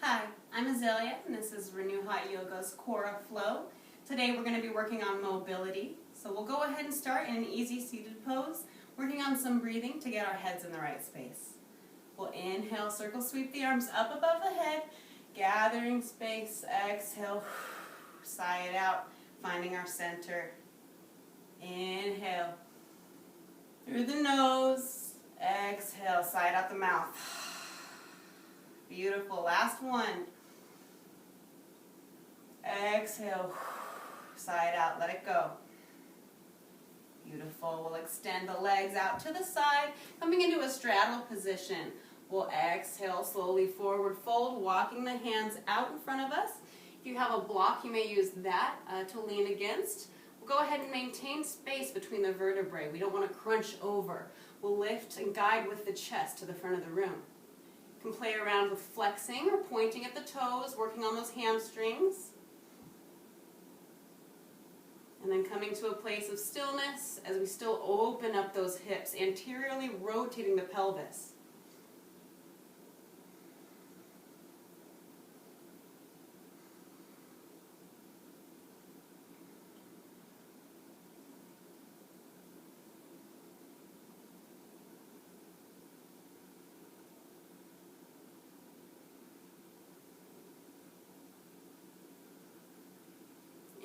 Hi, I'm Azalea, and this is Renew Hot Yoga's QUARAflow. Today we're going to be working on mobility. So we'll go ahead and start in an easy seated pose, working on some breathing to get our heads in the right space. We'll inhale, circle sweep the arms up above the head, gathering space. Exhale, sigh it out, finding our center. Inhale through the nose. Exhale, sigh it out the mouth. Beautiful. Last one. Exhale. Sigh it out. Let it go. Beautiful. We'll extend the legs out to the side, coming into a straddle position. We'll exhale slowly forward fold, walking the hands out in front of us. If you have a block, you may use that to lean against. We'll go ahead and maintain space between the vertebrae. We don't want to crunch over. We'll lift and guide with the chest to the front of the room. You can play around with flexing or pointing at the toes, working on those hamstrings. And then coming to a place of stillness as we still open up those hips, anteriorly rotating the pelvis.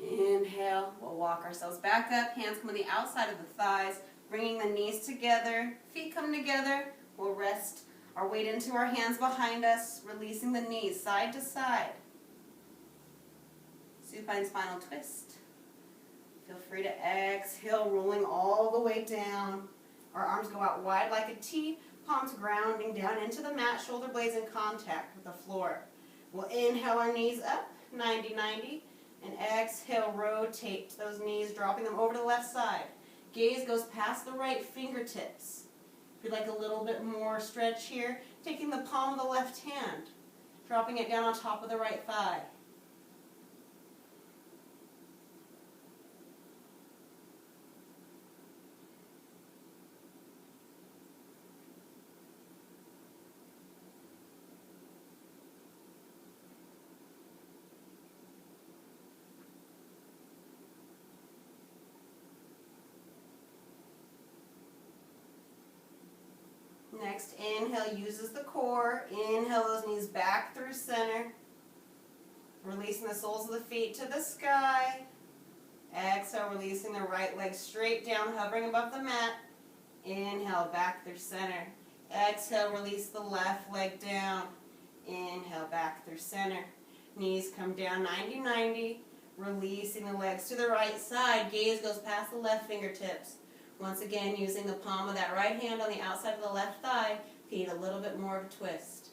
Inhale, we'll walk ourselves back up, hands come on the outside of the thighs, bringing the knees together, feet come together. We'll rest our weight into our hands behind us, releasing the knees side to side. Supine spinal twist. Feel free to exhale, rolling all the way down. Our arms go out wide like a T, palms grounding down into the mat, shoulder blades in contact with the floor. We'll inhale our knees up, 90-90. And exhale, rotate those knees, dropping them over to the left side. Gaze goes past the right fingertips. If you'd like a little bit more stretch here, taking the palm of the left hand, dropping it down on top of the right thigh. Next, inhale uses the core. Inhale those knees back through center. Releasing the soles of the feet to the sky. Exhale, releasing the right leg straight down, hovering above the mat. Inhale, back through center. Exhale, release the left leg down. Inhale, back through center. Knees come down 90-90. Releasing the legs to the right side. Gaze goes past the left fingertips. Once again, using the palm of that right hand on the outside of the left thigh, feet a little bit more of a twist.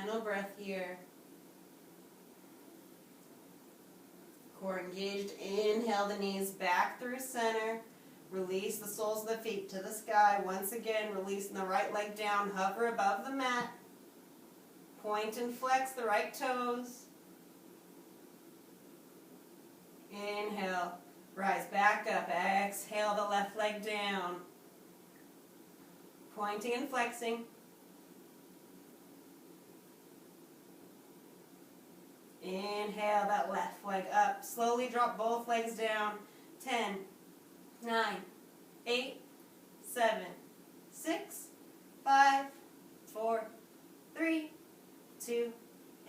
Final breath here. Core engaged. Inhale the knees back through center. Release the soles of the feet to the sky. Once again, releasing the right leg down. Hover above the mat. Point and flex the right toes. Inhale. Rise back up. Exhale the left leg down. Pointing and flexing. Inhale that left leg up. Slowly drop both legs down. 10, 9, 8, 7, 6, 5, 4, 3, 2,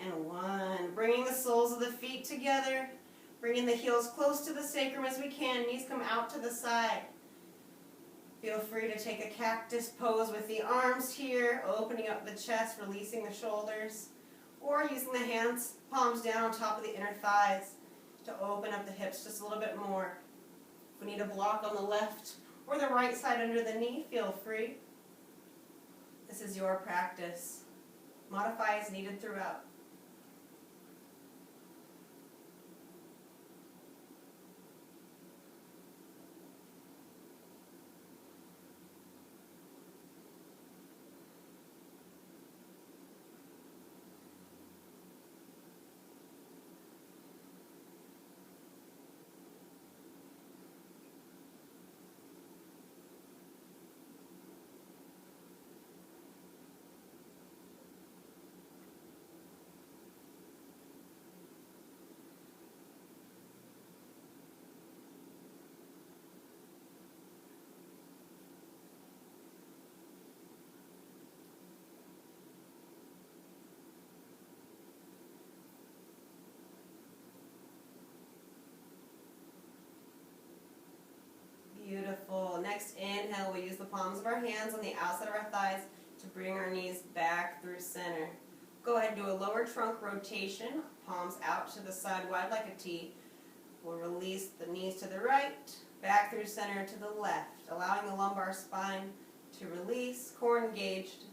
and 1. Bringing the soles of the feet together. Bringing the heels close to the sacrum as we can. Knees come out to the side. Feel free to take a cactus pose with the arms here, opening up the chest, releasing the shoulders. Or using the hands, palms down on top of the inner thighs to open up the hips just a little bit more. If we need a block on the left or the right side under the knee, feel free. This is your practice. My Modify as needed throughout. Beautiful. Next inhale, we use the palms of our hands on the outside of our thighs to bring our knees back through center. Go ahead and do a lower trunk rotation, palms out to the side wide like a T. We'll release the knees to the right, back through center to the left, allowing the lumbar spine to release, core engaged.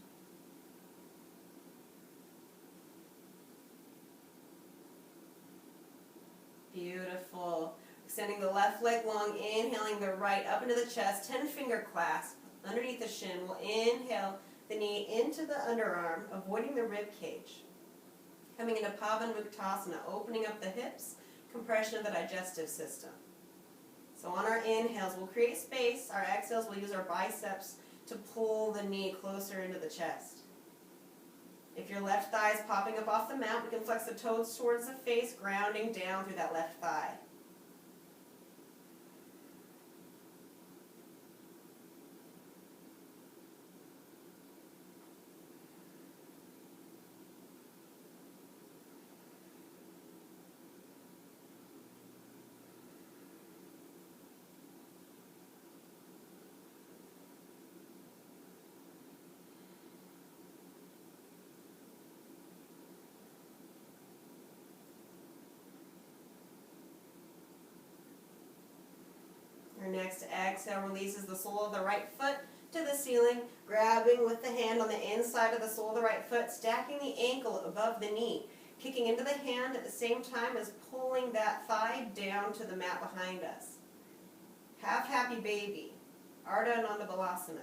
Beautiful. Extending the left leg long, inhaling the right up into the chest, 10-finger clasp underneath the shin. We'll inhale the knee into the underarm, avoiding the rib cage. Coming into Pavanmuktasana, opening up the hips, compression of the digestive system. So on our inhales, we'll create space. Our exhales, we'll use our biceps to pull the knee closer into the chest. If your left thigh is popping up off the mat, we can flex the toes towards the face, grounding down through that left thigh. Your next exhale releases the sole of the right foot to the ceiling, grabbing with the hand on the inside of the sole of the right foot, stacking the ankle above the knee, kicking into the hand at the same time as pulling that thigh down to the mat behind us. Half happy baby, Ardha Ananda Balasana.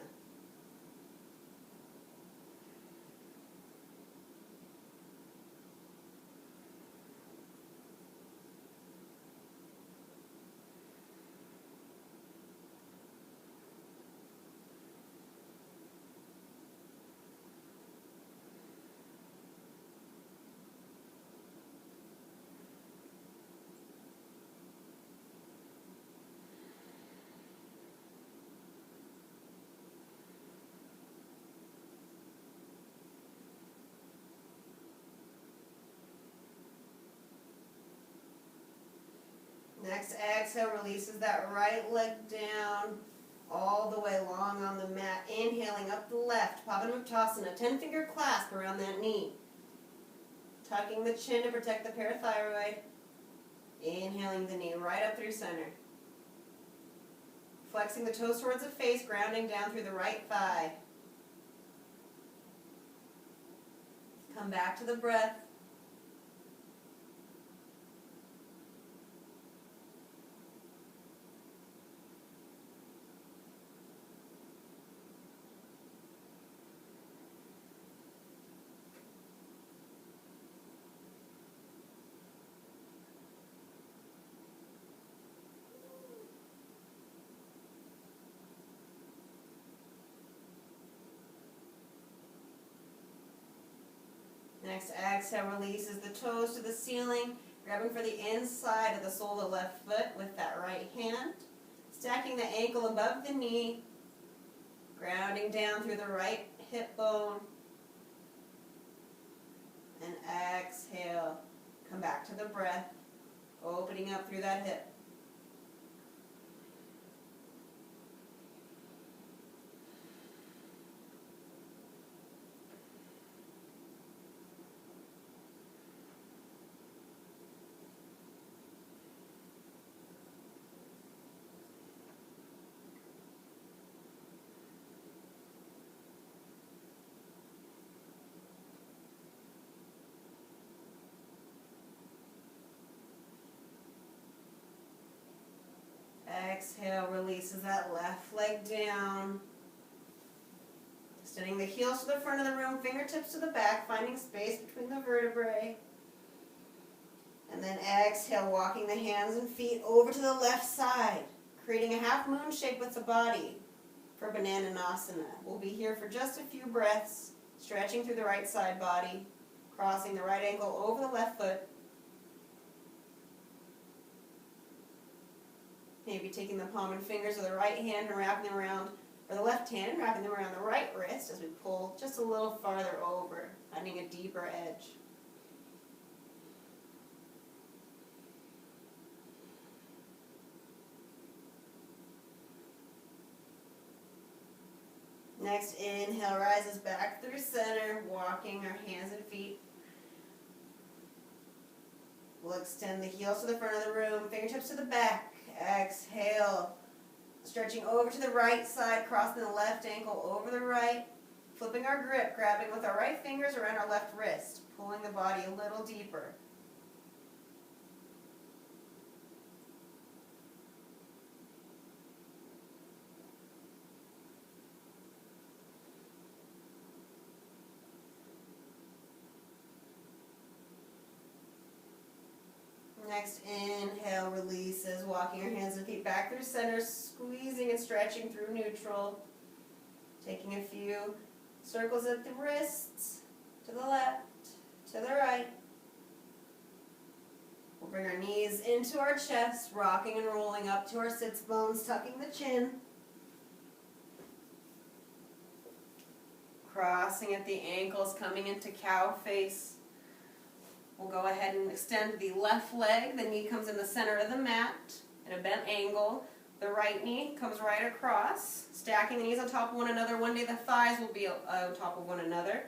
Next exhale releases that right leg down all the way long on the mat. Inhaling up the left, Pavanmuktasana, 10-finger clasp around that knee. Tucking the chin to protect the parathyroid. Inhaling the knee right up through center. Flexing the toes towards the face, grounding down through the right thigh. Come back to the breath. Next exhale releases the toes to the ceiling, grabbing for the inside of the sole of the left foot with that right hand, stacking the ankle above the knee, grounding down through the right hip bone, and exhale, come back to the breath, opening up through that hip. exhale, releases that left leg down. Extending the heels to the front of the room, fingertips to the back, finding space between the vertebrae. And then exhale, walking the hands and feet over to the left side, creating a half moon shape with the body for Bananasana. We'll be here for just a few breaths, stretching through the right side body, crossing the right ankle over the left foot. Maybe taking the palm and fingers of the right hand and wrapping them around, or the left hand and wrapping them around the right wrist as we pull just a little farther over, finding a deeper edge. Next, inhale, rises back through center, walking our hands and feet. We'll extend the heels to the front of the room, fingertips to the back. Exhale, stretching over to the right side, crossing the left ankle over the right, flipping our grip, grabbing with our right fingers around our left wrist, pulling the body a little deeper. Next, inhale, releases, walking your hands and feet back through center, squeezing and stretching through neutral. Taking a few circles at the wrists, to the left, to the right. We'll bring our knees into our chest, rocking and rolling up to our sits bones, tucking the chin. Crossing at the ankles, coming into cow face. We'll go ahead and extend the left leg. The knee comes in the center of the mat at a bent angle. The right knee comes right across, stacking the knees on top of one another. One day the thighs will be on top of one another.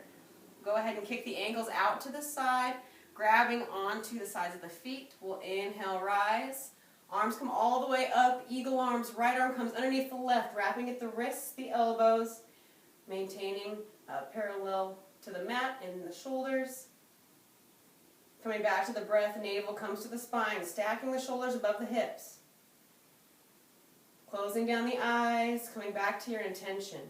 Go ahead and kick the ankles out to the side, grabbing onto the sides of the feet. We'll inhale, rise. Arms come all the way up, eagle arms. Right arm comes underneath the left, wrapping at the wrists, the elbows, maintaining parallel to the mat and the shoulders. Coming back to the breath, navel comes to the spine, stacking the shoulders above the hips. Closing down the eyes, coming back to your intention.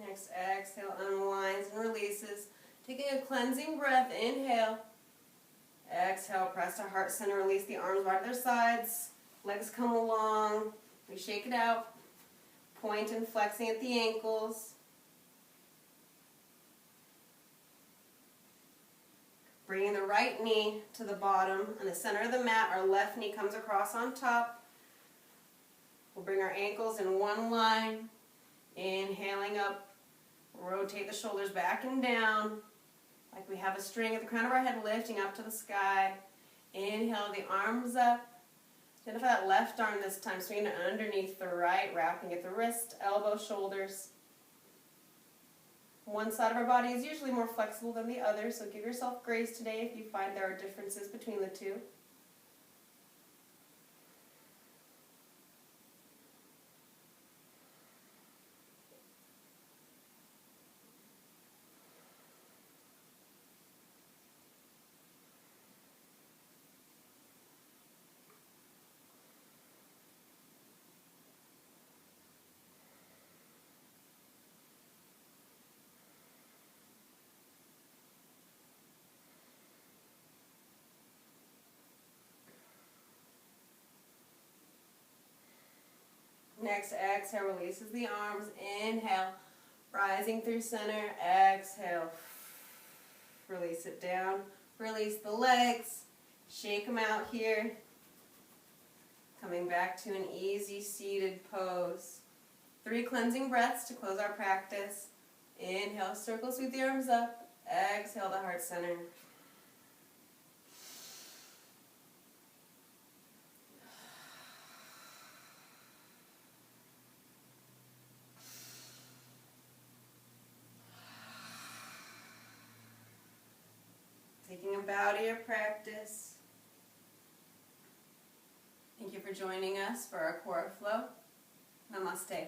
Next, exhale, unwinds and releases. Taking a cleansing breath, inhale. Exhale, press to heart center, release the arms wide to their sides. Legs come along. We shake it out. Point and flexing at the ankles. Bringing the right knee to the bottom and the center of the mat. Our left knee comes across on top. We'll bring our ankles in one line. Inhaling up. Rotate the shoulders back and down, like we have a string at the crown of our head lifting up to the sky. Inhale, the arms up. Identify that left arm this time, swinging it underneath the right, wrapping at the wrist, elbow, shoulders. One side of our body is usually more flexible than the other, so give yourself grace today if you find there are differences between the two. Next, exhale, releases the arms. Inhale, rising through center. Exhale, release it down. Release the legs. Shake them out here. Coming back to an easy seated pose. 3 cleansing breaths to close our practice. Inhale, circle, sweep the arms up. Exhale to heart center. bow to your practice. Thank you for joining us for our QUARAflow. Namaste.